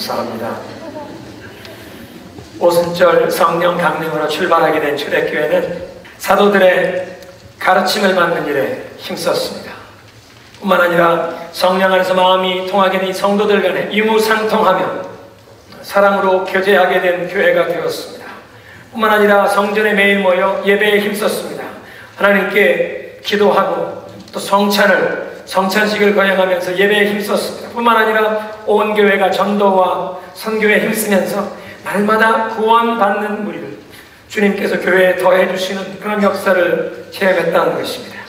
감사합니다. 오순절 성령 강림으로 출발하게 된 초대교회는 사도들의 가르침을 받는 일에 힘썼습니다. 뿐만 아니라 성령 안에서 마음이 통하게 된 성도들 간에 유무상통하며 사랑으로 교제하게 된 교회가 되었습니다. 뿐만 아니라 성전에 매일 모여 예배에 힘썼습니다. 하나님께 기도하고 또 성찬식을 거행하면서 예배에 힘썼습니다. 뿐만 아니라 온 교회가 전도와 선교에 힘쓰면서 날마다 구원받는 무리를 주님께서 교회에 더해주시는 그런 역사를 체험했다는 것입니다.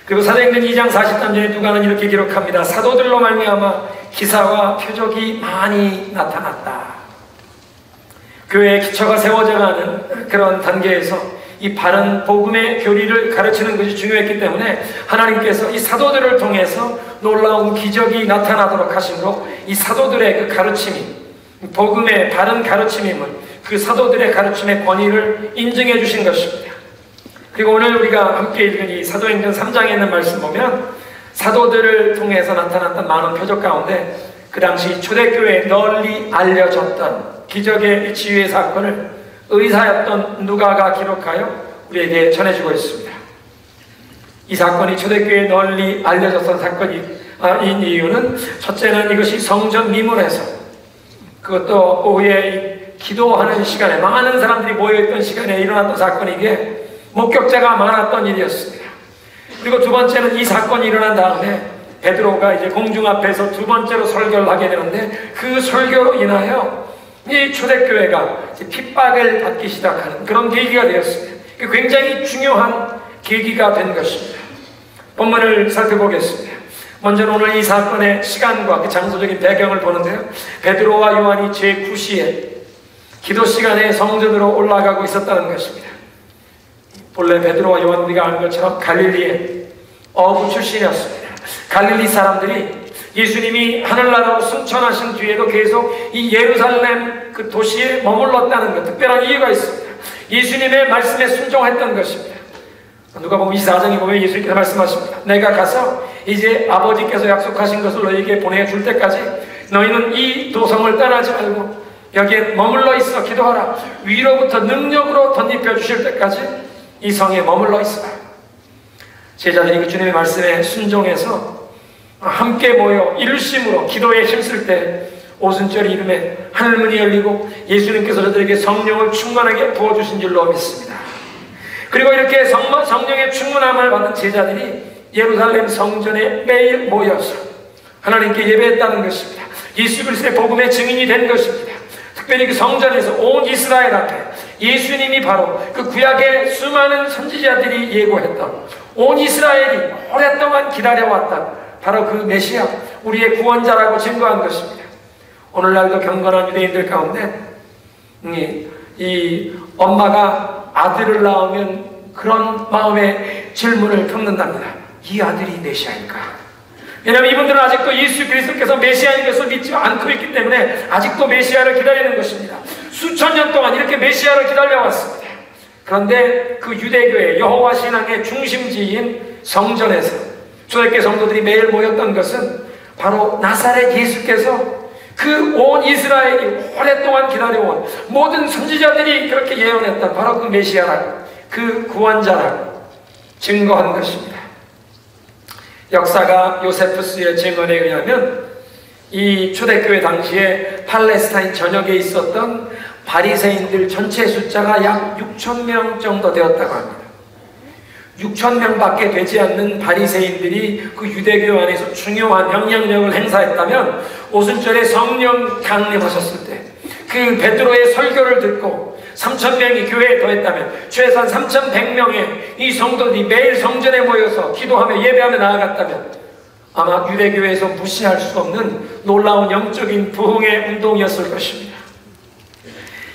그리고 사도행전 2장 43절에 누가는 이렇게 기록합니다. 사도들로 말미암아 기사와 표적이 많이 나타났다. 교회의 기초가 세워져가는 그런 단계에서 이 바른 복음의 교리를 가르치는 것이 중요했기 때문에 하나님께서 이 사도들을 통해서 놀라운 기적이 나타나도록 하심으로 이 사도들의 그 가르침이 복음의 바른 가르침임을 그 사도들의 가르침의 권위를 인정해 주신 것입니다. 그리고 오늘 우리가 함께 읽은 이 사도행전 3장에 있는 말씀 보면 사도들을 통해서 나타났던 많은 표적 가운데 그 당시 초대교회에 널리 알려졌던 기적의 치유의 사건을 의사였던 누가가 기록하여 우리에게 전해주고 있습니다. 이 사건이 초대교회에 널리 알려졌던 사건인 이유는 첫째는 이것이 성전 미문에서 그것도 오후에 기도하는 시간에 많은 사람들이 모여있던 시간에 일어났던 사건이기에 목격자가 많았던 일이었습니다. 그리고 두 번째는 이 사건이 일어난 다음에 베드로가 이제 공중 앞에서 두 번째로 설교를 하게 되는데 그 설교로 인하여 이 초대교회가 핍박을 받기 시작하는 그런 계기가 되었습니다. 굉장히 중요한 계기가 된 것입니다. 본문을 살펴보겠습니다. 먼저는 오늘 이 사건의 시간과 그 장소적인 배경을 보는데요. 베드로와 요한이 제9시에 기도 시간에 성전으로 올라가고 있었다는 것입니다. 본래 베드로와 요한 우리가 아는 것처럼 갈릴리의 어부 출신이었습니다. 갈릴리 사람들이 예수님이 하늘나라로 승천하신 뒤에도 계속 이 예루살렘 그 도시에 머물렀다는 것, 특별한 이유가 있습니다. 예수님의 말씀에 순종했던 것입니다. 누가 보면 24장에 보면 예수님께서 말씀하십니다. 내가 가서 이제 아버지께서 약속하신 것을 너희에게 보내줄 때까지 너희는 이 도성을 떠나지 말고 여기에 머물러 있어 기도하라. 위로부터 능력으로 덧입혀 주실 때까지 이 성에 머물러 있어라. 제자들이 그 주님의 말씀에 순종해서 함께 모여 일심으로 기도에 힘쓸 때 오순절 이름에 하늘문이 열리고 예수님께서 저들에게 성령을 충만하게 부어주신 줄로 믿습니다. 그리고 이렇게 성령의 충만함을 받은 제자들이 예루살렘 성전에 매일 모여서 하나님께 예배했다는 것입니다. 예수 그리스도의 복음의 증인이 된 것입니다. 특별히 그 성전에서 온 이스라엘 앞에 예수님이 바로 그 구약의 수많은 선지자들이 예고했던 온 이스라엘이 오랫동안 기다려왔던 바로 그 메시아, 우리의 구원자라고 증거한 것입니다. 오늘날도 경건한 유대인들 가운데 이 엄마가 아들을 낳으면 그런 마음의 질문을 품는답니다. 이 아들이 메시아일까? 왜냐하면 이분들은 아직도 예수 그리스도께서 메시아인 것을 믿지 않고 있기 때문에 아직도 메시아를 기다리는 것입니다. 수천 년 동안 이렇게 메시아를 기다려왔습니다. 그런데 그 유대교의 여호와 신앙의 중심지인 성전에서 초대교회 성도들이 매일 모였던 것은 바로 나사렛 예수께서 그 온 이스라엘이 오랫동안 기다려온 모든 선지자들이 그렇게 예언했던 바로 그 메시아라고, 그 구원자라고 증거한 것입니다. 역사가 요세푸스의 증언에 의하면 이 초대교회 당시에 팔레스타인 전역에 있었던 바리새인들 전체 숫자가 약 6,000명 정도 되었다고 합니다. 6,000명밖에 되지 않는 바리새인들이 그 유대교 안에서 중요한 영향력을 행사했다면 오순절에 성령 강림하셨을 때 그 베드로의 설교를 듣고 3,000명이 교회에 더했다면 최소한 3,100명의 이 성도들이 매일 성전에 모여서 기도하며 예배하며 나아갔다면 아마 유대교회에서 무시할 수 없는 놀라운 영적인 부흥의 운동이었을 것입니다.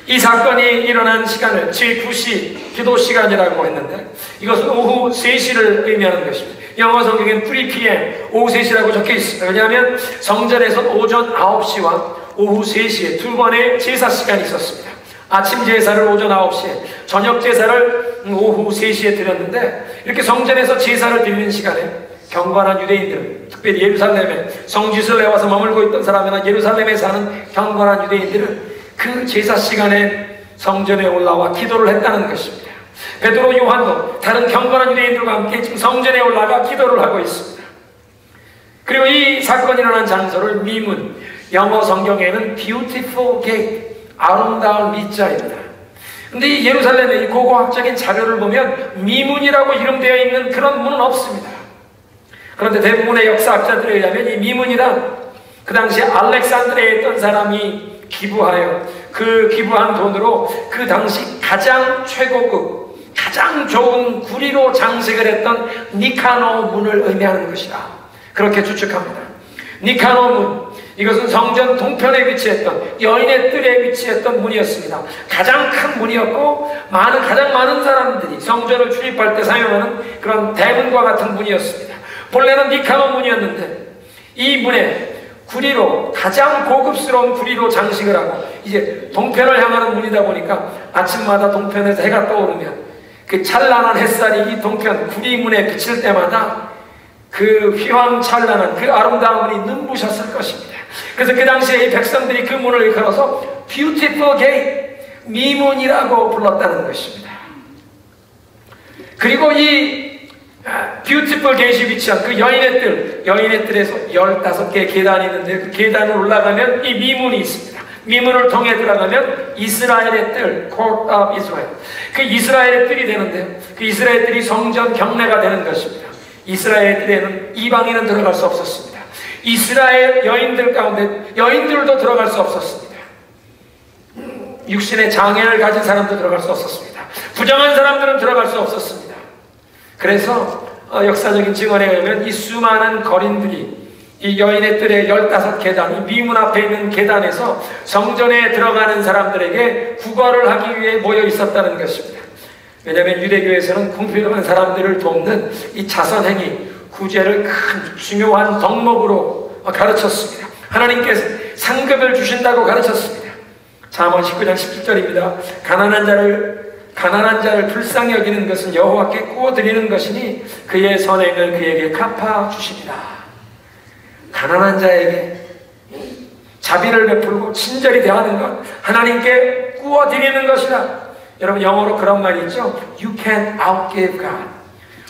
이 사건이 일어난 시간을 제9시 기도 시간이라고 했는데 이것은 오후 3시를 의미하는 것입니다. 영어 성경엔 3pm 오후 3시라고 적혀 있습니다. 왜냐하면 성전에서 오전 9시와 오후 3시에 두 번의 제사 시간이 있었습니다. 아침 제사를 오전 9시에, 저녁 제사를 오후 3시에 드렸는데 이렇게 성전에서 제사를 드리는 시간에 경건한 유대인들, 특별히 예루살렘에 성지순례 와서 머물고 있던 사람이나 예루살렘에 사는 경건한 유대인들은 그 제사 시간에 성전에 올라와 기도를 했다는 것입니다. 베드로, 요한도 다른 경건한 유대인들과 함께 지금 성전에 올라가 기도를 하고 있습니다. 그리고 이 사건이 일어난 장소를 미문, 영어 성경에는 beautiful gate, 아름다운 미자입니다. 근데 이 예루살렘의 이 고고학적인 자료를 보면 미문이라고 이름되어 있는 그런 문은 없습니다. 그런데 대부분의 역사학자들에 의하면 이 미문이란 그 당시 알렉산드리아에 있던 사람이 기부하여 그 기부한 돈으로 그 당시 가장 최고급, 가장 좋은 구리로 장식을 했던 니카노 문을 의미하는 것이다. 그렇게 추측합니다. 니카노 문, 이것은 성전 동편에 위치했던 여인의 뜰에 위치했던 문이었습니다. 가장 큰 문이었고 가장 많은 사람들이 성전을 출입할 때 사용하는 그런 대문과 같은 문이었습니다. 본래는 니카노 문이었는데 이 문에 구리로, 가장 고급스러운 구리로 장식을 하고 이제 동편을 향하는 문이다 보니까 아침마다 동편에서 해가 떠오르면 그 찬란한 햇살이 이 동편 구리문에 비칠 때마다 그 휘황찬란한 그 아름다운 문이 눈부셨을 것입니다. 그래서 그 당시에 이 백성들이 그 문을 일컬어서 Beautiful Gate, 미문이라고 불렀다는 것입니다. 그리고 이 Beautiful Gate이 위치한 그 여인의 뜰에서 15개의 계단이 있는데 그 계단을 올라가면 이 미문이 있습니다. 미문을 통해 들어가면 이스라엘의 뜰, Court of Israel, 그 이스라엘의 뜰이 되는데요, 그 이스라엘 뜰이 성전 경내가 되는 것입니다. 이스라엘 뜰에는 이방인은 들어갈 수 없었습니다. 이스라엘 여인들 가운데 여인들도 들어갈 수 없었습니다. 육신의 장애를 가진 사람도 들어갈 수 없었습니다. 부정한 사람들은 들어갈 수 없었습니다. 그래서 역사적인 증언에 의하면 이 수많은 거린들이 이 여인의 뜰의 15계단, 이 미문 앞에 있는 계단에서 성전에 들어가는 사람들에게 구걸을 하기 위해 모여 있었다는 것입니다. 왜냐하면 유대교에서는 궁핍한 사람들을 돕는 이 자선행위, 구제를 큰 중요한 덕목으로 가르쳤습니다. 하나님께서 상급을 주신다고 가르쳤습니다. 잠언 19장 17절입니다. 가난한 자를 불쌍히 여기는 것은 여호와께 구워드리는 것이니 그의 선행을 그에게 갚아주시리라. 가난한 자에게 자비를 베풀고 친절히 대하는 것, 하나님께 구워드리는 것이다. 여러분 영어로 그런 말이 있죠. You can outgive God.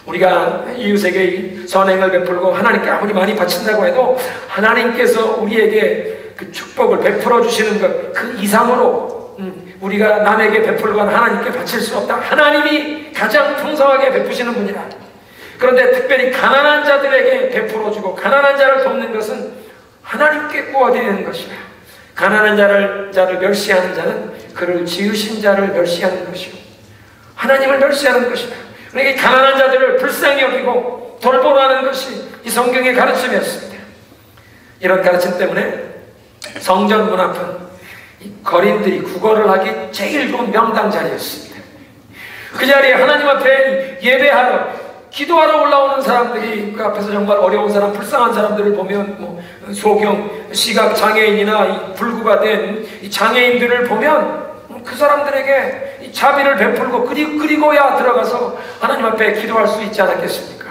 우리가 이웃에게 선행을 베풀고 하나님께 아무리 많이 바친다고 해도 하나님께서 우리에게 그 축복을 베풀어 주시는 것 그 이상으로 우리가 남에게 베풀거나 하나님께 바칠 수 없다. 하나님이 가장 풍성하게 베푸시는 분이다. 그런데 특별히 가난한 자들에게 베풀어 주고 가난한 자를 돕는 것은 하나님께 구워드리는 것이다. 가난한 자를 멸시하는 자는 그를 지으신 자를 멸시하는 것이요 하나님을 멸시하는 것이다. 그러니까 가난한 자들을 불쌍히 여기고 돌보라 하는 것이 이 성경의 가르침이었습니다. 이런 가르침 때문에 성전 문 앞은 이 거린들이 구걸을 하기 제일 좋은 명당 자리였습니다. 그 자리에 하나님 앞에 예배하러 기도하러 올라오는 사람들이 그 앞에서 정말 어려운 사람, 불쌍한 사람들을 보면 소경, 시각 장애인이나 불구가 된 이 장애인들을 보면 그 사람들에게 이 자비를 베풀고 그리고야 들어가서 하나님 앞에 기도할 수 있지 않았겠습니까?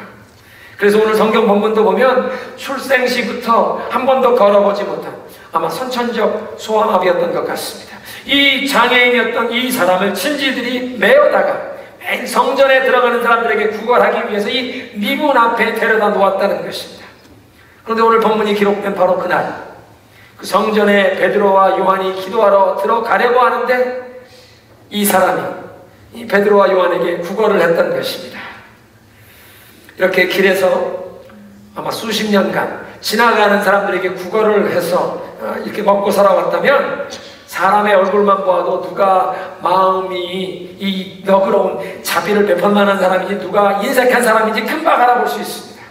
그래서 오늘 성경 본문도 보면 출생시부터 한 번도 걸어보지 못한 아마 선천적 소아마비였던 것 같습니다. 이 장애인이었던 이 사람을 친지들이 메어다가 매일 성전에 들어가는 사람들에게 구걸하기 위해서 이 미문 앞에 데려다 놓았다는 것입니다. 그런데 오늘 본문이 기록된 바로 그날 그 성전에 베드로와 요한이 기도하러 들어가려고 하는데 이 사람이 이 베드로와 요한에게 구걸을 했던 것입니다. 이렇게 길에서 아마 수십 년간 지나가는 사람들에게 구걸을 해서 이렇게 먹고 살아왔다면 사람의 얼굴만 보아도 누가 마음이 이 너그러운 자비를 베풀 만한 사람인지 누가 인색한 사람인지 금방 알아볼 수 있습니다.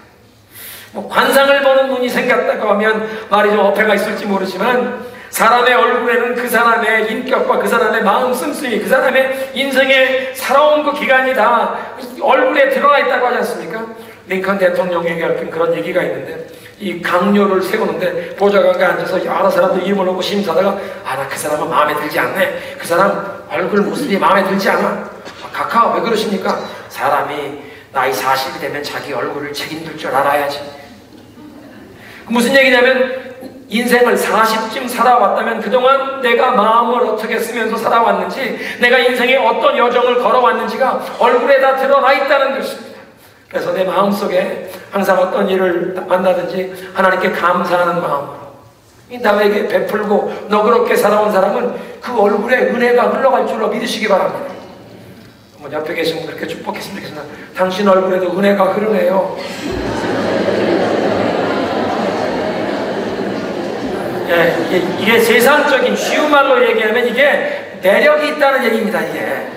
관상을 보는 눈이 생겼다고 하면 말이 좀 어폐가 있을지 모르지만 사람의 얼굴에는 그 사람의 인격과 그 사람의 마음 씀씀이 그 사람의 인생의 살아온 그 기간이 다 얼굴에 드러나 있다고 하지 않습니까? 링컨 대통령에게 얽힌 그런 얘기가 있는데 이 강요를 세우는데 보좌관에 앉아서 여러 사람들 이름을 놓고 심사하다가 나 그 사람은 마음에 들지 않네. 그 사람 얼굴 모습이 마음에 들지 않아. 각하 왜 그러십니까? 사람이 나이 40이 되면 자기 얼굴을 책임질 줄 알아야지. 무슨 얘기냐면 인생을 40쯤 살아왔다면 그동안 내가 마음을 어떻게 쓰면서 살아왔는지, 내가 인생에 어떤 여정을 걸어왔는지가 얼굴에 다 드러나 있다는 것입니다. 그래서 내 마음속에 항상 어떤 일을 만나든지 하나님께 감사하는 마음으로 남에게 베풀고 너그럽게 살아온 사람은 그 얼굴에 은혜가 흘러갈 줄로 믿으시기 바랍니다. 옆에 계신 분들 그렇게 축복했으면 좋겠습니다. 당신 얼굴에도 은혜가 흐르네요. 예, 이게 세상적인 쉬운 말로 얘기하면 이게 매력이 있다는 얘기입니다. 이게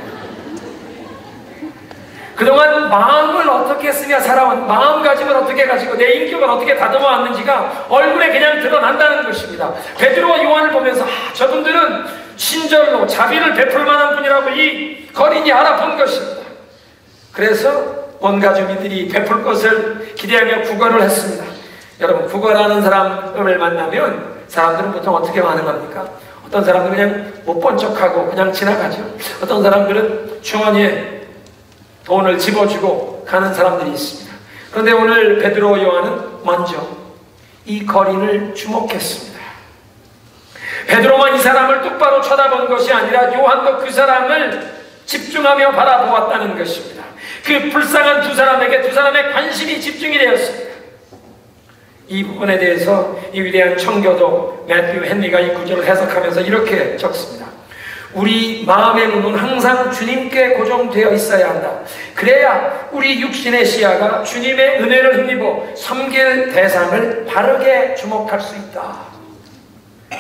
그동안 마음을 어떻게 쓰며 살아온, 마음가짐을 어떻게 가지고 내 인격을 어떻게 다듬어 왔는지가 얼굴에 그냥 드러난다는 것입니다. 베드로와 요한을 보면서 저분들은 친절로 자비를 베풀 만한 분이라고 이 거린이 알아본 것입니다. 그래서 온갖 주민들이 베풀 것을 기대하며 구걸을 했습니다. 여러분, 구걸하는 사람을 만나면 사람들은 보통 어떻게 반응합니까? 어떤 사람들은 그냥 못 본 척하고 그냥 지나가죠. 어떤 사람들은 주머니에 돈을 집어주고 가는 사람들이 있습니다. 그런데 오늘 베드로와 요한은 먼저 이 거린을 주목했습니다. 베드로만 이 사람을 똑바로 쳐다본 것이 아니라 요한도 그 사람을 집중하며 바라보았다는 것입니다. 그 불쌍한 두 사람에게 두 사람의 관심이 집중이 되었습니다. 이 부분에 대해서 이 위대한 청교도 매튜 헨리가 이 구절을 해석하면서 이렇게 적습니다. 우리 마음의 눈은 항상 주님께 고정되어 있어야 한다. 그래야 우리 육신의 시야가 주님의 은혜를 힘입어 섬길 대상을 바르게 주목할 수 있다.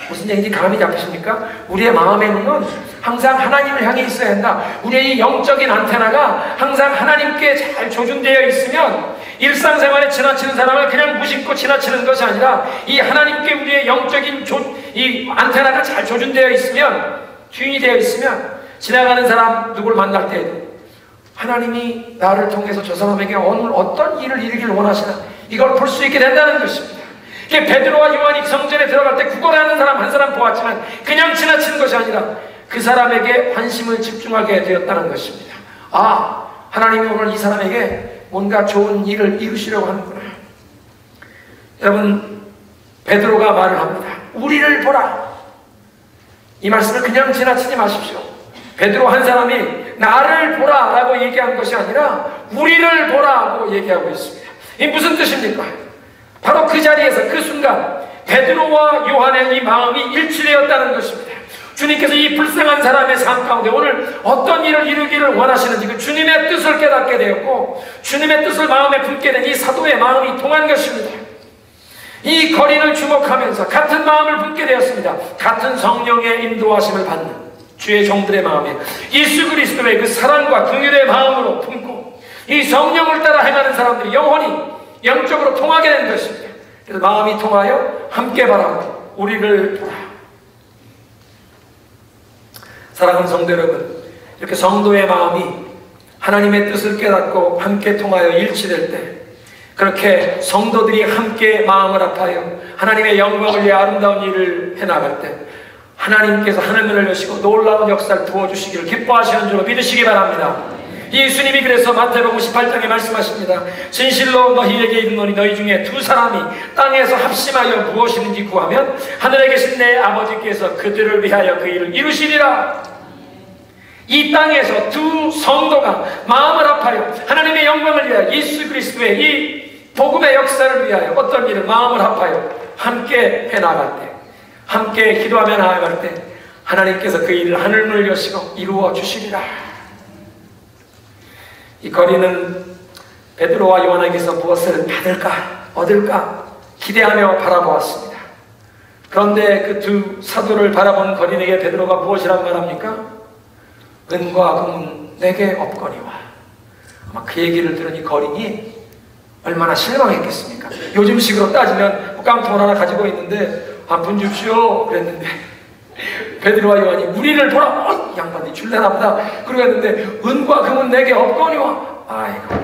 무슨 얘기인지 감이 잡히십니까? 우리의 마음의 눈은 항상 하나님을 향해 있어야 한다. 우리의 이 영적인 안테나가 항상 하나님께 잘 조준되어 있으면 일상생활에 지나치는 사람을 그냥 무심코 지나치는 것이 아니라 이 하나님께 우리의 영적인 이 안테나가 잘 조준되어 있으면, 튠이 되어 있으면 지나가는 사람 누굴 만날 때에도 하나님이 나를 통해서 저 사람에게 오늘 어떤 일을 이루길 원하시나 이걸 볼 수 있게 된다는 것입니다. 베드로와 요한이 성전에 들어갈 때 구걸하는 사람 한 사람 보았지만 그냥 지나치는 것이 아니라 그 사람에게 관심을 집중하게 되었다는 것입니다. 아, 하나님이 오늘 이 사람에게 뭔가 좋은 일을 이루시려고 하는구나. 여러분, 베드로가 말을 합니다. 우리를 보라. 이 말씀을 그냥 지나치지 마십시오. 베드로 한 사람이 나를 보라라고 얘기한 것이 아니라 우리를 보라고 얘기하고 있습니다. 이게 무슨 뜻입니까? 바로 그 자리에서 그 순간 베드로와 요한의 이 마음이 일치되었다는 것입니다. 주님께서 이 불쌍한 사람의 삶 가운데 오늘 어떤 일을 이루기를 원하시는지 그 주님의 뜻을 깨닫게 되었고 주님의 뜻을 마음에 품게 된 이 사도의 마음이 통한 것입니다. 이 거린을 주목하면서 같은 마음을 품게 되었습니다. 같은 성령의 인도하심을 받는 주의 종들의 마음에 예수 그리스도의 그 사랑과 긍휼의 마음으로 품고 이 성령을 따라 행하는 사람들이 영혼이 영적으로 통하게 된 것입니다. 그래서 마음이 통하여 함께 바라고 우리를 보라. 사랑하는 성도 여러분, 이렇게 성도의 마음이 하나님의 뜻을 깨닫고 함께 통하여 일치될 때, 그렇게 성도들이 함께 마음을 합하여 하나님의 영광을 위해 아름다운 일을 해나갈 때 하나님께서 하늘문을 여시고 놀라운 역사를 부어주시기를 기뻐하시는 줄로 믿으시기 바랍니다. 예수님이 그래서 마태복음 18장에 말씀하십니다. 진실로 너희에게 이르노니 너희 중에 두 사람이 땅에서 합심하여 무엇이든지 구하면 하늘에 계신 내 아버지께서 그들을 위하여 그 일을 이루시리라. 이 땅에서 두 성도가 마음을 합하여 하나님의 영광을 위하여 예수 그리스도의 이 복음의 역사를 위하여 어떤 일을 마음을 합하여 함께 해나갈 때, 함께 기도하며 나아갈 때 하나님께서 그 일을 하늘문을 여시고 이루어 주시리라. 이 거리는 베드로와 요한에게서 무엇을 받을까, 얻을까 기대하며 바라보았습니다. 그런데 그 두 사도를 바라본 거린에게 베드로가 무엇이라고 말합니까? 은과 금은 내게 없거니와. 아마 그 얘기를 들으니 거린이 얼마나 실망했겠습니까? 요즘식으로 따지면 깡통 하나 가지고 있는데 한 푼 줍시오 그랬는데 베드로와 요한이 우리를 보라. 양반이 줄래나 보다. 그러고 했는데 은과 금은 내게 없거니와. 아이고,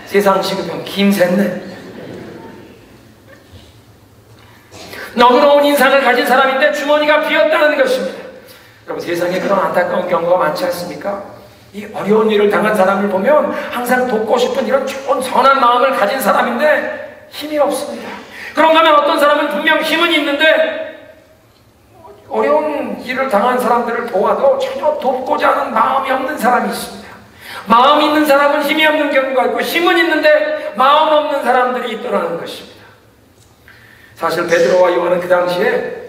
세상 식으면 김샜네. 너그러운 인상을 가진 사람인데 주머니가 비었다는 것입니다. 여러분, 세상에 그런 안타까운 경우가 많지 않습니까? 이 어려운 일을 당한 사람을 보면 항상 돕고 싶은 이런 좋은 선한 마음을 가진 사람인데 힘이 없습니다. 그런가 하면 어떤 사람은 분명 힘은 있는데 어려운 일을 당한 사람들을 도와도 전혀 돕고자 하는 마음이 없는 사람이 있습니다. 마음 있는 사람은 힘이 없는 경우가 있고 힘은 있는데 마음 없는 사람들이 있더라는 것입니다. 사실 베드로와 요한은 그 당시에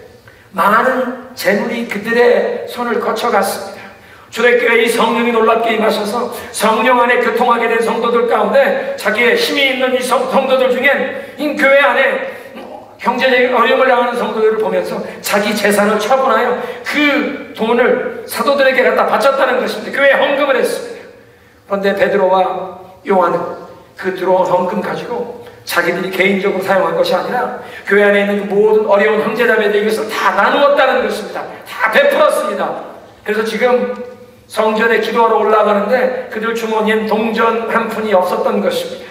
많은 재물이 그들의 손을 거쳐갔습니다. 초대교회에 이 성령이 놀랍게 임하셔서 성령 안에 교통하게 된 성도들 가운데 자기의 힘이 있는 이 성도들 중엔 이 교회 안에 경제적인 어려움을 당하는 성도들을 보면서 자기 재산을 처분하여 그 돈을 사도들에게 갖다 바쳤다는 것입니다. 교회에 헌금을 했습니다. 그런데 베드로와 요한은 그 들어온 헌금 가지고 자기들이 개인적으로 사용한 것이 아니라 교회 안에 있는 모든 어려운 형제자매들에게 이것을 다 나누었다는 것입니다. 다 베풀었습니다. 그래서 지금 성전에 기도하러 올라가는데 그들 주머니엔 동전 한 푼이 없었던 것입니다.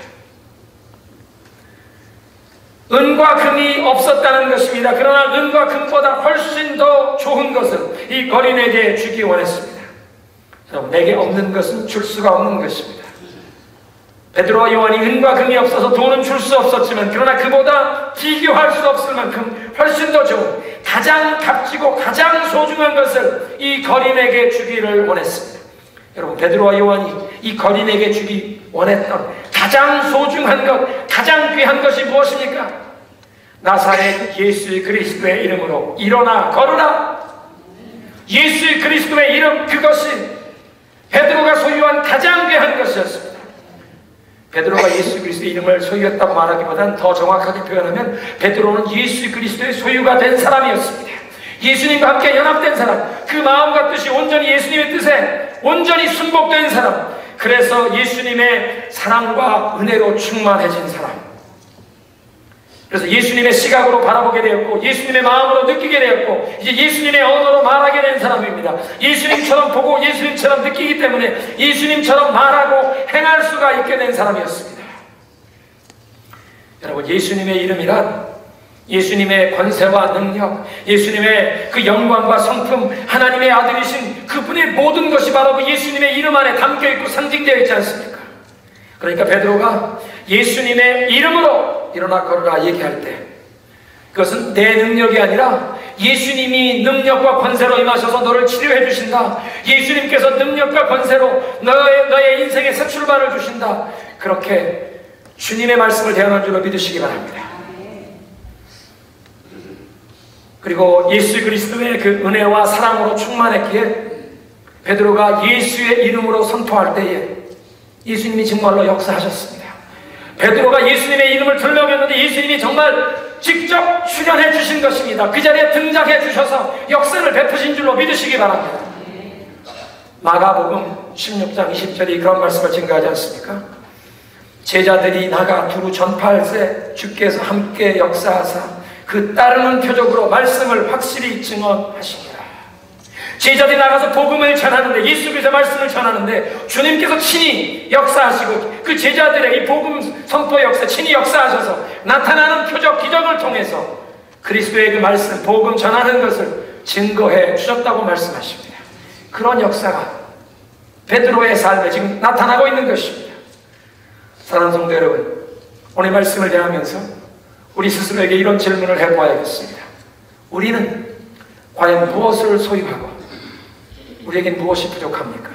은과 금이 없었다는 것입니다. 그러나 은과 금보다 훨씬 더 좋은 것은 이 거린에게 주기 원했습니다. 내게 없는 것은 줄 수가 없는 것입니다. 베드로와 요한이 은과 금이 없어서 돈은 줄 수 없었지만 그러나 그보다 비교할 수 없을 만큼 훨씬 더 좋은 가장 값지고 가장 소중한 것을 이 거린에게 주기를 원했습니다. 여러분, 베드로와 요한이 이 거린에게 주기 원했던 가장 소중한 것, 가장 귀한 것이 무엇입니까? 나사렛 예수 그리스도의 이름으로 일어나 걸으라. 예수 그리스도의 이름, 그것이 베드로가 소유한 가장 귀한 것이었습니다. 베드로가 예수 그리스도의 이름을 소유했다고 말하기보다는 더 정확하게 표현하면 베드로는 예수 그리스도의 소유가 된 사람이었습니다. 예수님과 함께 연합된 사람, 그 마음과 뜻이 온전히 예수님의 뜻에 온전히 순복된 사람, 그래서 예수님의 사랑과 은혜로 충만해진 사람, 그래서 예수님의 시각으로 바라보게 되었고 예수님의 마음으로 느끼게 되었고 이제 예수님의 언어로 말하게 된 사람입니다. 예수님처럼 보고 예수님처럼 느끼기 때문에 예수님처럼 말하고 행할 수가 있게 된 사람이었습니다. 여러분, 예수님의 이름이란 예수님의 권세와 능력, 예수님의 그 영광과 성품, 하나님의 아들이신 그분의 모든 것이 바로 그 예수님의 이름 안에 담겨있고 상징되어 있지 않습니까? 그러니까 베드로가 예수님의 이름으로 일어나 걸으라 얘기할 때 그것은 내 능력이 아니라 예수님이 능력과 권세로 임하셔서 너를 치료해 주신다. 예수님께서 능력과 권세로 너의 인생의 새 출발을 주신다. 그렇게 주님의 말씀을 대언한 줄로 믿으시기 바랍니다. 그리고 예수 그리스도의 그 은혜와 사랑으로 충만했기에 베드로가 예수의 이름으로 선포할 때에 예수님이 정말로 역사하셨습니다. 베드로가 예수님의 이름을 들먹였는데 예수님이 정말 직접 출연해 주신 것입니다. 그 자리에 등장해 주셔서 역사를 베푸신 줄로 믿으시기 바랍니다. 마가복음 16장 20절이 그런 말씀을 증거하지 않습니까? 제자들이 나가 두루 전파할세 주께서 함께 역사하사 그 따르는 표적으로 말씀을 확실히 증언하시니라. 제자들이 나가서 복음을 전하는데, 예수 그리스도의 말씀을 전하는데 주님께서 친히 역사하시고 그 제자들의 이 복음 선포 역사 친히 역사하셔서 나타나는 표적 기적을 통해서 그리스도의 그 말씀 복음 전하는 것을 증거해 주셨다고 말씀하십니다. 그런 역사가 베드로의 삶에 지금 나타나고 있는 것입니다. 사랑하는 성도 여러분, 오늘 말씀을 대하면서 우리 스스로에게 이런 질문을 해보아야겠습니다. 우리는 과연 무엇을 소유하고 우리에겐 무엇이 부족합니까?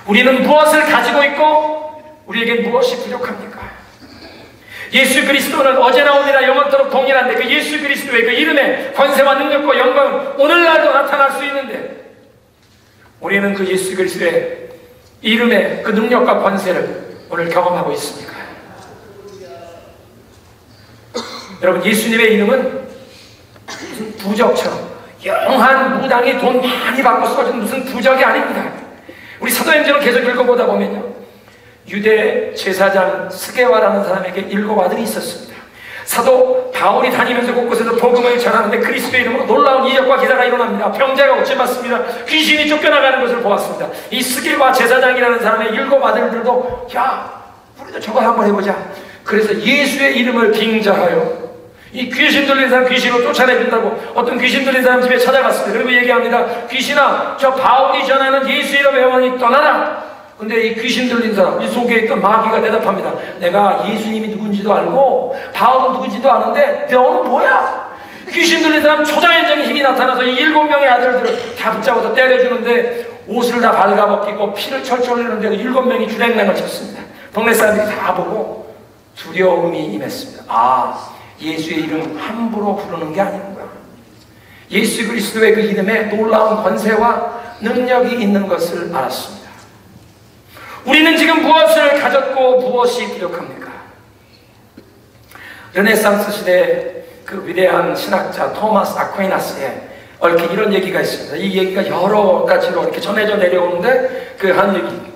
우리는 무엇을 가지고 있고 우리에겐 무엇이 부족합니까? 예수 그리스도는 어제나 오늘이나 영원토록 동일한데 그 예수 그리스도의 그 이름의 권세와 능력과 영광은 오늘날도 나타날 수 있는데 우리는 그 예수 그리스도의 이름의 그 능력과 권세를 오늘 경험하고 있습니까? 여러분, 예수님의 이름은 무슨 부적처럼 영한 무당이 돈 많이 받고 써준 무슨 부적이 아닙니다. 우리 사도행전을 계속 읽어보다 보면요, 유대 제사장 스게와라는 사람에게 7 아들이 있었습니다. 사도 바울이 다니면서 곳곳에서 복음을 전하는데 그리스도의 이름으로 놀라운 이적과 기사가 일어납니다. 병자가 고침받습니다. 귀신이 쫓겨나가는 것을 보았습니다. 이 스게와 제사장이라는 사람의 7 아들들도 야, 우리도 저거 한번 해보자. 그래서 예수의 이름을 빙자하여 이 귀신 들린 사람 귀신으로 쫓아내준다고 어떤 귀신 들린 사람 집에 찾아갔습니다. 그리고 얘기합니다. 귀신아, 저 바울이 전하는 예수 이름의 영혼이 떠나라. 근데 이 귀신 들린 사람, 이 속에 있던 마귀가 대답합니다. 내가 예수님이 누군지도 알고 바울은 누군지도 아는데 너는 뭐야? 귀신 들린 사람 초자연적인 힘이 나타나서 이 7명의 아들들을 다 붙잡아서 때려주는데 옷을 다 발가벗기고 피를 철철 흘리는데 7명이 주랭랑을 쳤습니다. 동네 사람들이 다 보고 두려움이 임했습니다. 아, 예수의 이름 함부로 부르는 게 아니구나. 예수 그리스도의 그 이름에 놀라운 권세와 능력이 있는 것을 알았습니다. 우리는 지금 무엇을 가졌고 무엇이 부족합니까? 르네상스 시대에 그 위대한 신학자 토마스 아퀴나스의 얽힌 이런 얘기가 있습니다. 이 얘기가 여러 가지로 이렇게 전해져 내려오는데 그 한 얘기.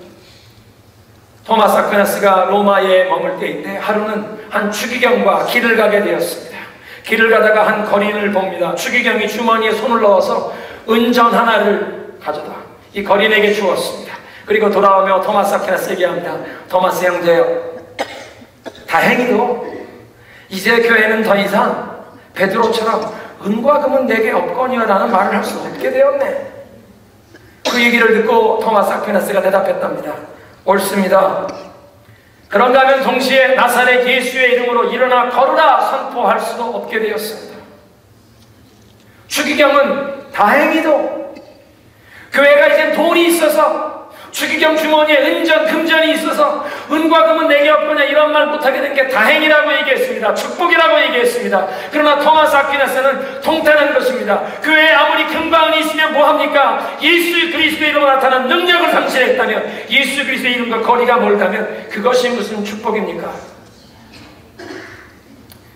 토마스 아퀴나스가 로마에 머물 때인데 하루는 한 추기경과 길을 가게 되었습니다. 길을 가다가 한 거린을 봅니다. 추기경이 주머니에 손을 넣어서 은전 하나를 가져다 이 거린에게 주었습니다. 그리고 돌아오며 토마스 아퀴나스 얘기합니다. 토마스 형제요, 다행히도 이제 교회는 더 이상 베드로처럼 은과 금은 내게 없거니와 라는 말을 할 수 없게 되었네. 그 얘기를 듣고 토마스 아퀴나스가 대답했답니다. 옳습니다. 그런가 하면 동시에 나사렛 예수의 이름으로 일어나 걸으라 선포할 수도 없게 되었습니다. 추기경은 다행히도 교회가 이제 돈이 있어서 추기경 주머니에 은전, 금전이 있어서 은과 금은 내게 없거냐 이런 말 못하게 된 게 다행이라고 얘기했습니다. 축복이라고 얘기했습니다. 그러나 토마스 아퀴나스는 통탄한 것입니다. 교회에 아무리 금과은이 있으면 뭐합니까? 예수 그리스도의 이름으로 나타난 능력을 상실했다면, 예수 그리스도의 이름과 거리가 멀다면 그것이 무슨 축복입니까?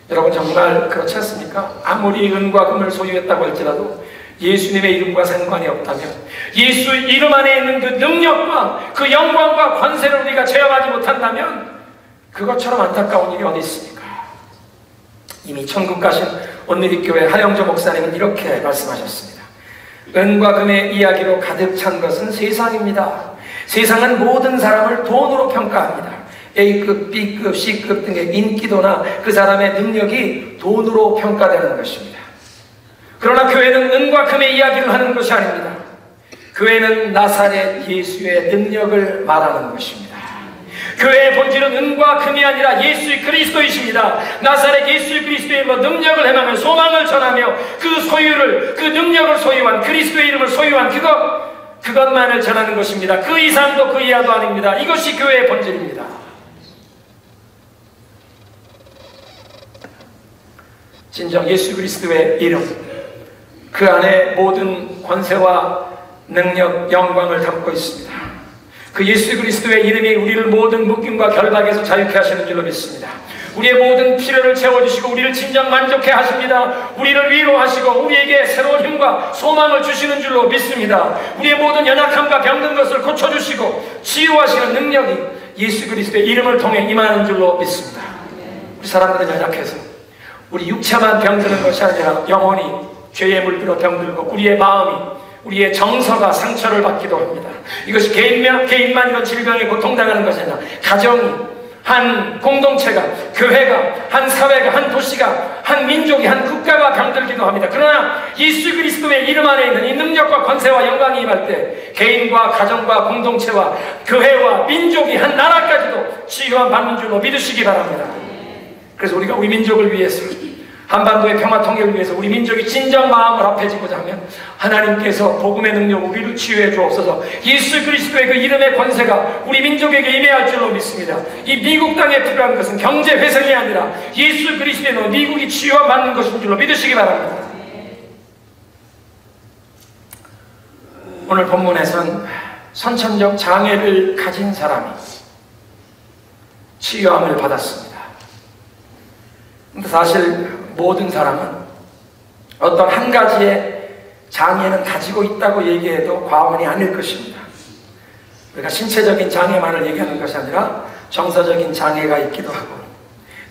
여러분 정말 그렇지 않습니까? 아무리 은과 금을 소유했다고 할지라도 예수님의 이름과 상관이 없다면, 예수 이름 안에 있는 그 능력과 그 영광과 권세를 우리가 체험하지 못한다면 그것처럼 안타까운 일이 어디 있습니까? 이미 천국 가신 온누리교회 하영조 목사님은 이렇게 말씀하셨습니다. 은과 금의 이야기로 가득 찬 것은 세상입니다. 세상은 모든 사람을 돈으로 평가합니다. A급, B급, C급 등의 인기도나 그 사람의 능력이 돈으로 평가되는 것입니다. 그러나 교회는 은과 금의 이야기를 하는 것이 아닙니다. 교회는 나사렛 예수의 능력을 말하는 것입니다. 교회의 본질은 은과 금이 아니라 예수 그리스도이십니다. 나사렛 예수 그리스도의 능력을 행하며 소망을 전하며 그 소유를, 그 능력을 소유한, 그리스도의 이름을 소유한 그것만을 전하는 것입니다. 그 이상도 그 이하도 아닙니다. 이것이 교회의 본질입니다. 진정 예수 그리스도의 이름, 그 안에 모든 권세와 능력, 영광을 담고 있습니다. 그 예수 그리스도의 이름이 우리를 모든 묶임과 결박에서 자유케 하시는 줄로 믿습니다. 우리의 모든 필요를 채워주시고 우리를 진정 만족해 하십니다. 우리를 위로하시고 우리에게 새로운 힘과 소망을 주시는 줄로 믿습니다. 우리의 모든 연약함과 병든 것을 고쳐주시고 치유하시는 능력이 예수 그리스도의 이름을 통해 임하는 줄로 믿습니다. 우리 사람들은 연약해서 우리 육체만 병드는 것이 아니라 영혼이 죄에 물들어 병들고 우리의 마음이, 우리의 정서가 상처를 받기도 합니다. 이것이 개인만 이런 질병에 고통당하는 것이 아니라 가정이, 한 공동체가, 교회가, 한 사회가, 한 도시가, 한 민족이, 한 국가가 병들기도 합니다. 그러나 예수 그리스도의 이름 안에 있는 이 능력과 권세와 영광이 임할 때 개인과 가정과 공동체와 교회와 민족이, 한 나라까지도 치유함 받는 줄로 믿으시기 바랍니다. 그래서 우리가 우리 민족을 위해서, 한반도의 평화 통일을 위해서 우리 민족이 진정 마음을 합해지고자 하면 하나님께서 복음의 능력 우리를 치유해 주옵소서. 예수 그리스도의 그 이름의 권세가 우리 민족에게 임해할 줄로 믿습니다. 이 미국 땅에 필요한 것은 경제 회생이 아니라 예수 그리스도의 미국이 치유받는 것인 줄로 믿으시기 바랍니다. 오늘 본문에선 선천적 장애를 가진 사람이 치유함을 받았습니다. 근데 사실 모든 사람은 어떤 한 가지의 장애는 가지고 있다고 얘기해도 과언이 아닐 것입니다. 우리가 신체적인 장애만을 얘기하는 것이 아니라 정서적인 장애가 있기도 하고,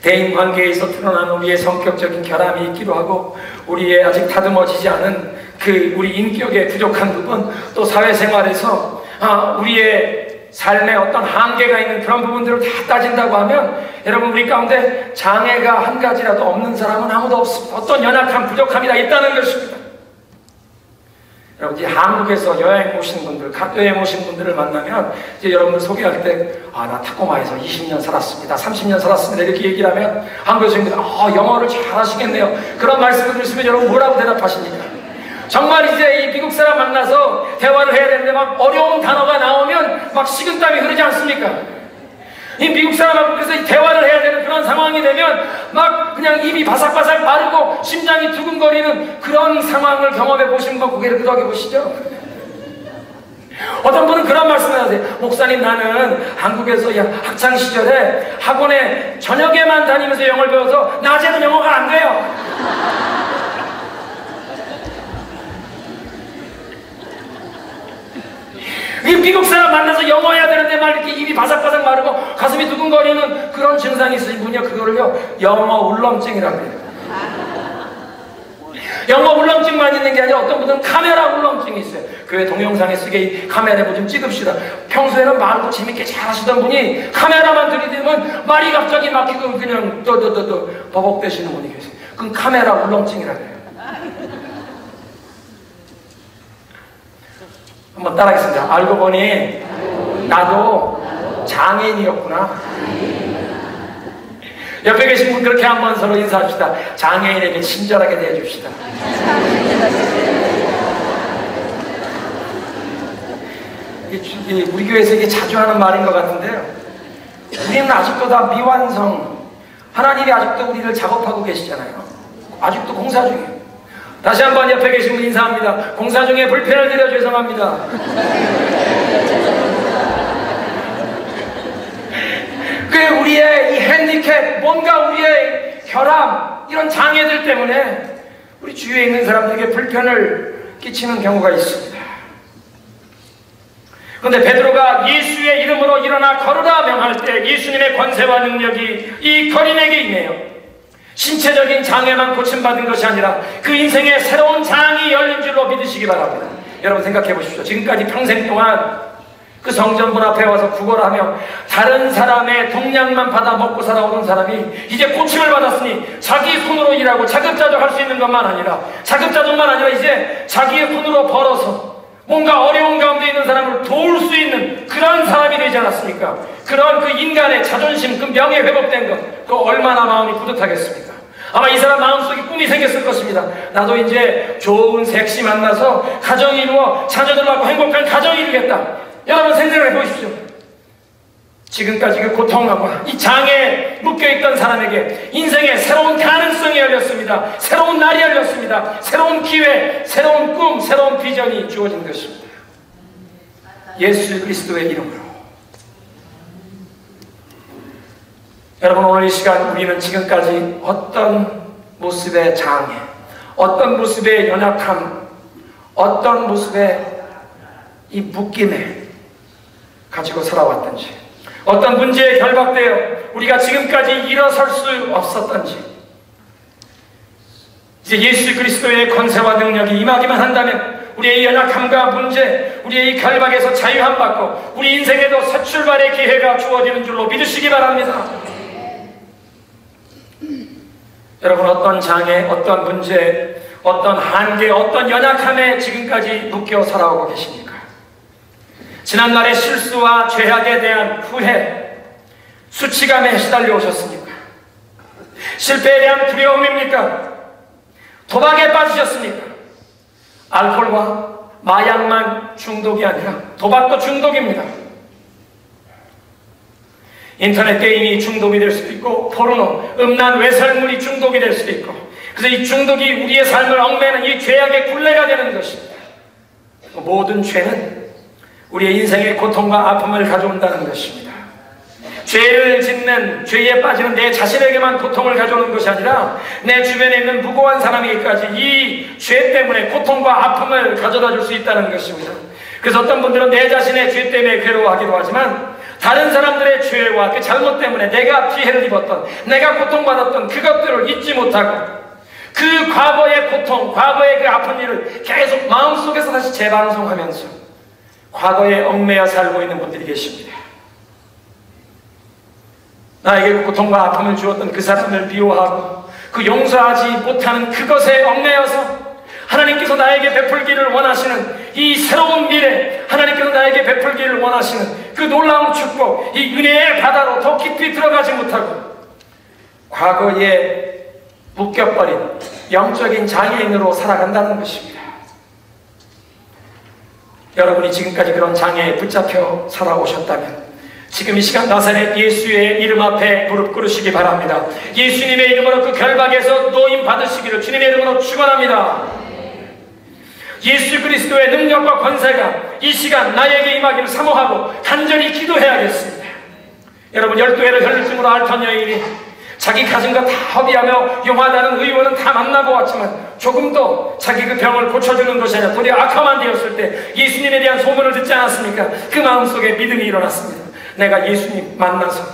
대인관계에서 드러나는 우리의 성격적인 결함이 있기도 하고, 우리의 아직 다듬어지지 않은 그 우리 인격의 부족한 부분, 또 사회생활에서 우리의 삶에 어떤 한계가 있는 그런 부분들을 다 따진다고 하면 여러분 우리 가운데 장애가 한 가지라도 없는 사람은 아무도 없습니다. 어떤 연약함, 부족함이 다 있다는 것입니다. 여러분 이제 한국에서 여행 오신 분들, 여행 오신 분들을 만나면 이제 여러분들 소개할 때 나 타코마에서 20년 살았습니다, 30년 살았습니다 이렇게 얘기를 하면 한국에서 영어를 잘 하시겠네요. 그런 말씀을 들으시면 여러분 뭐라고 대답하십니까? 정말 이제 이 미국 사람 만나서 대화를 해야 되는데 막 어려운 단어가 나오면 막 식은땀이 흐르지 않습니까? 이 미국 사람하고 그래서 이 대화를 해야 되는 그런 상황이 되면 막 그냥 입이 바삭바삭 마르고 심장이 두근거리는 그런 상황을 경험해 보신 분 고개를 끄덕여 보시죠. 어떤 분은 그런 말씀을 하세요. 목사님, 나는 한국에서 학창시절에 학원에 저녁에만 다니면서 영어를 배워서 낮에는 영어가 안 돼요. 미국 사람 만나서 영어 해야 되는데 막 이렇게 입이 바삭바삭 마르고 가슴이 두근거리는 그런 증상이 있으신 분이요, 그거를요 영어 울렁증이라고 해요. 영어 울렁증만 있는 게 아니라 어떤 분들은 카메라 울렁증이 있어요. 교회 동영상에 쓰게 이 카메라 좀 찍읍시다. 평소에는 말도 재밌게 잘 하시던 분이 카메라만 들이대면 말이 갑자기 막히고 그냥 버벅대시는 분이 계세요. 그건 카메라 울렁증이라고 해요. 한번 따라하겠습니다. 알고 보니 나도 장애인이었구나. 옆에 계신 분 그렇게 한번 서로 인사합시다. 장애인에게 친절하게 대해줍시다. 우리 교회에서 이게 자주 하는 말인 것 같은데요, 우리는 아직도 다 미완성, 하나님이 아직도 우리를 작업하고 계시잖아요. 아직도 공사 중이에요. 다시 한번 옆에 계신 분 인사합니다. 공사 중에 불편을 드려 죄송합니다. 그 우리의 이 핸디캡, 뭔가 우리의 결함, 이런 장애들 때문에 우리 주위에 있는 사람들에게 불편을 끼치는 경우가 있습니다. 그런데 베드로가 예수의 이름으로 일어나 걸으라 명할 때 예수님의 권세와 능력이 이 거린에게 임해요. 신체적인 장애만 고침받은 것이 아니라 그 인생에 새로운 장이 열린 줄로 믿으시기 바랍니다. 여러분 생각해 보십시오. 지금까지 평생 동안 그 성전문 앞에 와서 구걸하며 다른 사람의 동량만 받아 먹고 살아오는 사람이 이제 고침을 받았으니 자기 손으로 일하고 자급자족할 수 있는 것만 아니라, 자급자족만 아니라 이제 자기의 손으로 벌어서 뭔가 어려운 가운데 있는 사람을 도울 수 있는 그런 사람이 되지 않았습니까? 그런 그 인간의 자존심, 그 명예 회복된 것, 그 얼마나 마음이 뿌듯하겠습니까? 아마 이 사람 마음속에 꿈이 생겼을 것입니다. 나도 이제 좋은 섹시 만나서 가정 이루어 자녀들 낳고 행복한 가정 이루겠다. 여러분 생각을 해보십시오. 지금까지 그 고통하고 이 장애에 묶여있던 사람에게 인생의 새로운 가능성이 열렸습니다. 새로운 날이 열렸습니다. 새로운 기회, 새로운 꿈, 새로운 비전이 주어진 것입니다. 예수 그리스도의 이름으로. 여러분 오늘 이 시간 우리는 지금까지 어떤 모습의 장애, 어떤 모습의 연약함, 어떤 모습의 이 묶임에 가지고 살아왔던지, 어떤 문제에 결박되어 우리가 지금까지 일어설 수 없었던지, 이제 예수 그리스도의 권세와 능력이 임하기만 한다면 우리의 연약함과 문제, 우리의 이 결박에서 자유함받고 우리 인생에도 새 출발의 기회가 주어지는 줄로 믿으시기 바랍니다. 여러분 어떤 장애, 어떤 문제, 어떤 한계, 어떤 연약함에 지금까지 묶여 살아오고 계십니까? 지난날의 실수와 죄악에 대한 후회, 수치감에 시달려 오셨습니까? 실패에 대한 두려움입니까? 도박에 빠지셨습니까? 알코올과 마약만 중독이 아니라 도박도 중독입니다. 인터넷 게임이 중독이 될 수도 있고, 포르노, 음란 외설물이 중독이 될 수도 있고, 그래서 이 중독이 우리의 삶을 얽매는 이 죄악의 굴레가 되는 것입니다. 모든 죄는 우리의 인생의 고통과 아픔을 가져온다는 것입니다. 죄를 짓는, 죄에 빠지는 내 자신에게만 고통을 가져오는 것이 아니라 내 주변에 있는 무고한 사람에게까지 이 죄 때문에 고통과 아픔을 가져다 줄 수 있다는 것입니다. 그래서 어떤 분들은 내 자신의 죄 때문에 괴로워하기도 하지만 다른 사람들의 죄와 그 잘못 때문에 내가 피해를 입었던, 내가 고통받았던 그것들을 잊지 못하고 그 과거의 고통, 과거의 그 아픈 일을 계속 마음속에서 다시 재방송하면서 과거에 얽매여 살고 있는 분들이 계십니다. 나에게 고통과 아픔을 주었던 그 사람을 미워하고 그 용서하지 못하는 그것에 얽매여서 하나님께서 나에게 베풀기를 원하시는 이 새로운 미래, 하나님께서 나에게 베풀기를 원하시는 그 놀라운 축복, 이 은혜의 바다로 더 깊이 들어가지 못하고 과거에 묶여버린 영적인 장애인으로 살아간다는 것입니다. 여러분이 지금까지 그런 장애에 붙잡혀 살아오셨다면 지금 이 시간 나사렛 예수의 이름 앞에 무릎 꿇으시기 바랍니다. 예수님의 이름으로 그 결박에서 노임 받으시기를 주님의 이름으로 축원합니다. 예수 그리스도의 능력과 권세가 이 시간 나에게 임하기를 사모하고 간절히 기도해야겠습니다. 여러분, 12회를 혈류증으로 앓던 여인이 자기 가진 거 다 허비하며 용하다는 의원은 다 만나보았지만 조금도 자기 그 병을 고쳐주는 것이 아니라 도리어 악화만 되었을 때 예수님에 대한 소문을 듣지 않았습니까? 그 마음속에 믿음이 일어났습니다. 내가 예수님 만나서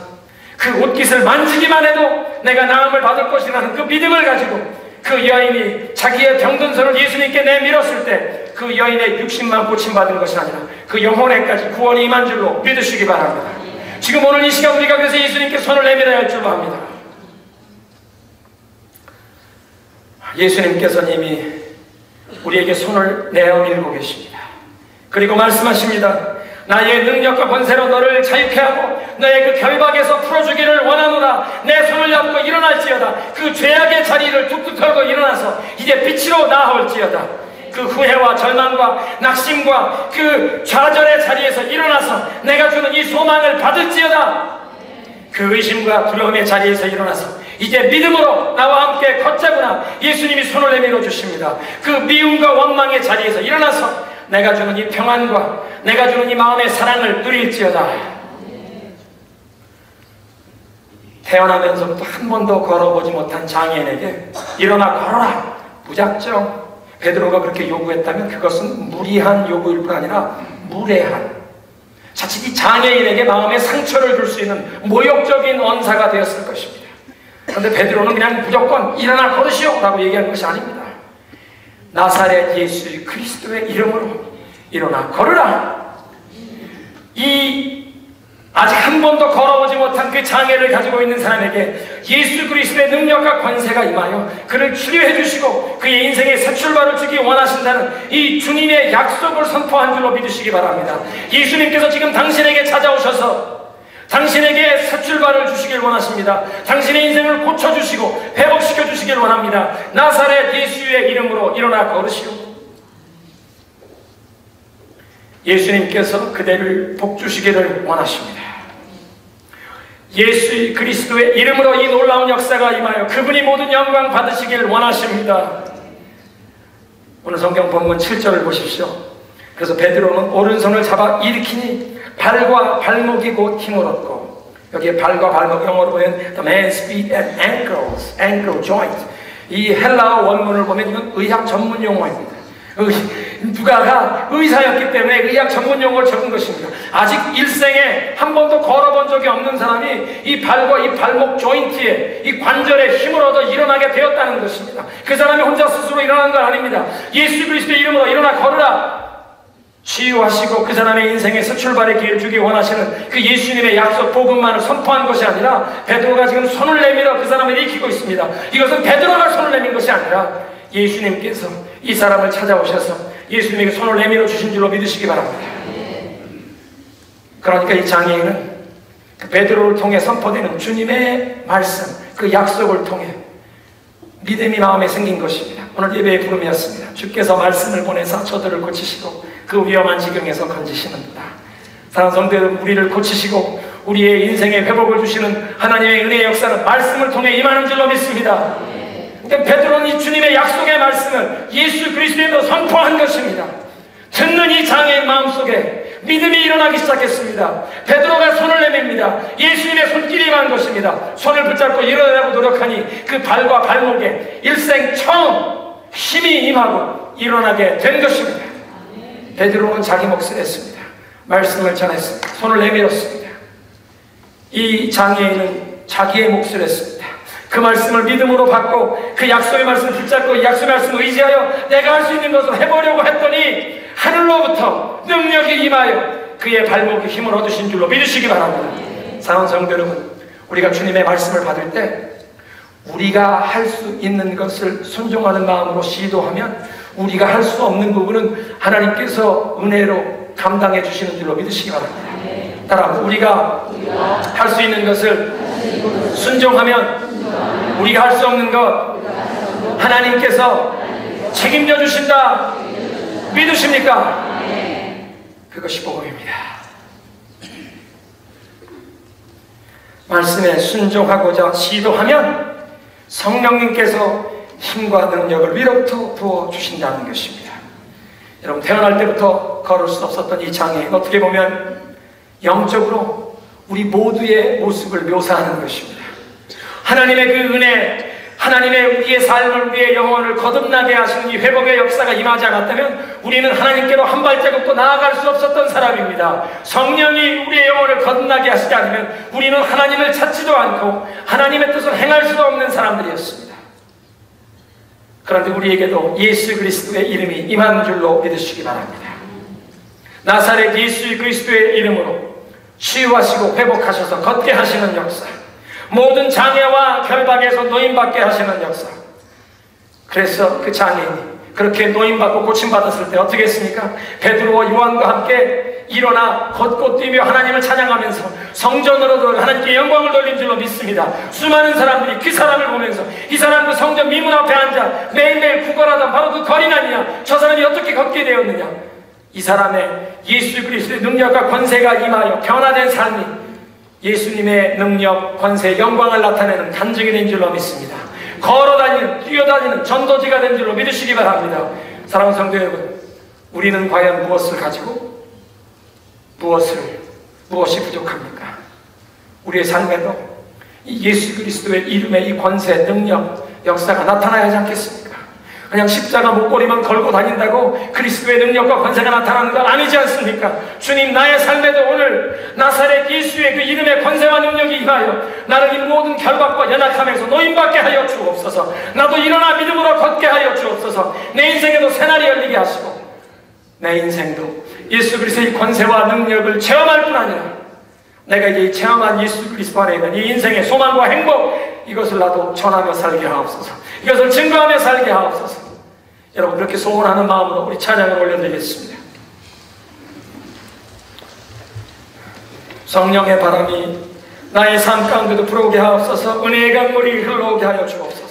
그 옷깃을 만지기만 해도 내가 나음을 받을 것이라는 그 믿음을 가지고 그 여인이 자기의 병든 손을 예수님께 내밀었을 때 그 여인의 육신만 고침받은 것이 아니라 그 영혼에까지 구원이 임한 줄로 믿으시기 바랍니다. 지금 오늘 이 시간 우리가 그래서 예수님께 손을 내밀어야 할 줄로 압니다. 예수님께서는 이미 우리에게 손을 내어밀고 계십니다. 그리고 말씀하십니다. 나의 능력과 권세로 너를 자유케 하고 너의 그 결박에서 풀어주기를 원하노라. 내 손을 잡고 일어날지어다. 그 죄악의 자리를 툭툭 털고 일어나서 이제 빛으로 나아올지어다. 그 후회와 절망과 낙심과 그 좌절의 자리에서 일어나서 내가 주는 이 소망을 받을지어다. 그 의심과 두려움의 자리에서 일어나서 이제 믿음으로 나와 함께 걷자구나. 예수님이 손을 내밀어 주십니다. 그 미움과 원망의 자리에서 일어나서 내가 주는 이 평안과 내가 주는 이 마음의 사랑을 누릴지어다. 태어나면서부터 한 번도 걸어보지 못한 장애인에게 일어나 걸어라. 무작정 베드로가 그렇게 요구했다면 그것은 무리한 요구일 뿐 아니라 무례한, 자칫 이 장애인에게 마음의 상처를 줄 수 있는 모욕적인 언사가 되었을 것입니다. 그런데 베드로는 그냥 무조건 일어나 걸으시오 라고 얘기한 것이 아닙니다. 나사렛 예수 그리스도의 이름으로 일어나 걸으라. 이 아직 한 번도 걸어보지 못한 그 장애를 가지고 있는 사람에게 예수 그리스도의 능력과 권세가 임하여 그를 치료해 주시고 그의 인생에 새 출발을 주기 원하신다는 이 주님의 약속을 선포한 줄로 믿으시기 바랍니다. 예수님께서 지금 당신에게 찾아오셔서 당신에게 새 출발을 주시길 원하십니다. 당신의 인생을 고쳐주시고 회복시켜 주시길 원합니다. 나사렛 예수의 이름으로 일어나 걸으시오. 예수님께서 그대를 복주시기를 원하십니다. 예수 그리스도의 이름으로 이 놀라운 역사가 임하여 그분이 모든 영광 받으시기를 원하십니다. 오늘 성경 본문 7절을 보십시오. 그래서 베드로는 오른손을 잡아 일으키니 발과 발목이 곧 힘을 얻고, 여기에 발과 발목 영어로 보면 the man's feet and ankles, ankle joint. 이 헬라어 원문을 보면 이건 의학 전문 용어입니다. 누가가 의사였기 때문에 의학 전문 용어를 적은 것입니다. 아직 일생에 한 번도 걸어본 적이 없는 사람이 이 발과 이 발목 조인트에 이 관절에 힘을 얻어 일어나게 되었다는 것입니다. 그 사람이 혼자 스스로 일어나는 건 아닙니다. 예수 그리스도의 이름으로 일어나 걸으라. 치유하시고 그 사람의 인생에서 출발의 기회를 주기 원하시는 그 예수님의 약속 복음만을 선포한 것이 아니라 베드로가 지금 손을 내밀어 그 사람을 일으키고 있습니다. 이것은 베드로가 손을 내민 것이 아니라 예수님께서 이 사람을 찾아오셔서 예수님에게 손을 내밀어 주신 줄로 믿으시기 바랍니다. 그러니까 이 장애인은 그 베드로를 통해 선포되는 주님의 말씀, 그 약속을 통해 믿음이 마음에 생긴 것입니다. 오늘 예배의 부름이었습니다. 주께서 말씀을 보내서 저들을 고치시고 그 위험한 지경에서 건지시는구나. 사랑하는 성도 여러분, 우리를 고치시고 우리의 인생에 회복을 주시는 하나님의 은혜의 역사는 말씀을 통해 임하는 줄로 믿습니다. 그러니까 베드로는 이 주님의 약속의 말씀을 예수 그리스도로 선포한 것입니다. 듣는 이 장애인 마음속에 믿음이 일어나기 시작했습니다. 베드로가 손을 내밉니다. 예수님의 손길이 임한 것입니다. 손을 붙잡고 일어나려고 노력하니 그 발과 발목에 일생 처음 힘이 임하고 일어나게 된 것입니다. 베드로는 자기 몫을 했습니다. 말씀을 전했습니다. 손을 내밀었습니다. 이 장애인은 자기의 몫을 했습니다. 그 말씀을 믿음으로 받고 그 약속의 말씀을 붙잡고 이 약속의 말씀을 의지하여 내가 할 수 있는 것을 해보려고 했더니 하늘로부터 능력이 임하여 그의 발목에 힘을 얻으신 줄로 믿으시기 바랍니다. 사랑하는 성도 여러분, 우리가 주님의 말씀을 받을 때 우리가 할 수 있는 것을 순종하는 마음으로 시도하면 우리가 할 수 없는 부분은 하나님께서 은혜로 감당해 주시는 줄로 믿으시기 바랍니다. 따라 우리가 할 수 있는 것을 순종하면 우리가 할 수 없는 것 하나님께서 책임져 주신다. 믿으십니까? 그것이 복음입니다. 말씀에 순종하고자 시도하면 성령님께서 힘과 능력을 위로부터 부어주신다는 것입니다. 여러분, 태어날 때부터 걸을 수 없었던 이 장애인, 어떻게 보면 영적으로 우리 모두의 모습을 묘사하는 것입니다. 하나님의 그 은혜, 하나님의 우리의 삶을, 우리의 영혼을 거듭나게 하시는 이 회복의 역사가 임하지 않았다면 우리는 하나님께로 한 발자국도 나아갈 수 없었던 사람입니다. 성령이 우리의 영혼을 거듭나게 하시지 않으면 우리는 하나님을 찾지도 않고 하나님의 뜻을 행할 수도 없는 사람들이었습니다. 그런데 우리에게도 예수 그리스도의 이름이 임한 줄로 믿으시기 바랍니다. 나사렛 예수 그리스도의 이름으로 치유하시고 회복하셔서 걷게 하시는 역사, 모든 장애와 결박에서 노임받게 하시는 역사. 그래서 그 장애인이 그렇게 노임받고 고침받았을 때 어떻게 했습니까? 베드로와 요한과 함께 일어나 걷고 뛰며 하나님을 찬양하면서 성전으로 들어가 하나님께 영광을 돌린 줄로 믿습니다. 수많은 사람들이 그 사람을 보면서 이 사람도 성전 미문 앞에 앉아 매일매일 구걸하던 바로 그 거린 아니냐, 저 사람이 어떻게 걷게 되었느냐. 이 사람의 예수 그리스도의 능력과 권세가 임하여 변화된 삶이 예수님의 능력, 권세, 영광을 나타내는 간증이 된 줄로 믿습니다. 걸어다니는, 뛰어다니는 전도지가 된 줄로 믿으시기 바랍니다. 사랑하는 성도 여러분, 우리는 과연 무엇을 가지고 무엇이 부족합니까? 우리의 삶에도 이 예수 그리스도의 이름의 이 권세, 능력, 역사가 나타나야 하지 않겠습니까? 그냥 십자가 목걸이만 걸고 다닌다고 그리스도의 능력과 권세가 나타나는 건 아니지 않습니까? 주님, 나의 삶에도 오늘 나사렛 예수의 그 이름의 권세와 능력이 임하여 나를 이 모든 결박과 연약함에서 노임받게 하여 주옵소서. 나도 일어나 믿음으로 걷게 하여 주옵소서. 내 인생에도 새날이 열리게 하시고 내 인생도 예수 그리스도의 권세와 능력을 체험할 뿐 아니라 내가 이제 체험한 예수 그리스도 안에 있는 이 인생의 소망과 행복, 이것을 나도 전하며 살게 하옵소서. 이것을 증거하며 살게 하옵소서. 여러분, 그렇게 소원하는 마음으로 우리 찬양을 올려드리겠습니다. 성령의 바람이 나의 삶 가운데도 불어오게 하옵소서. 은혜의 강물이 흘러오게 하여 주옵소서.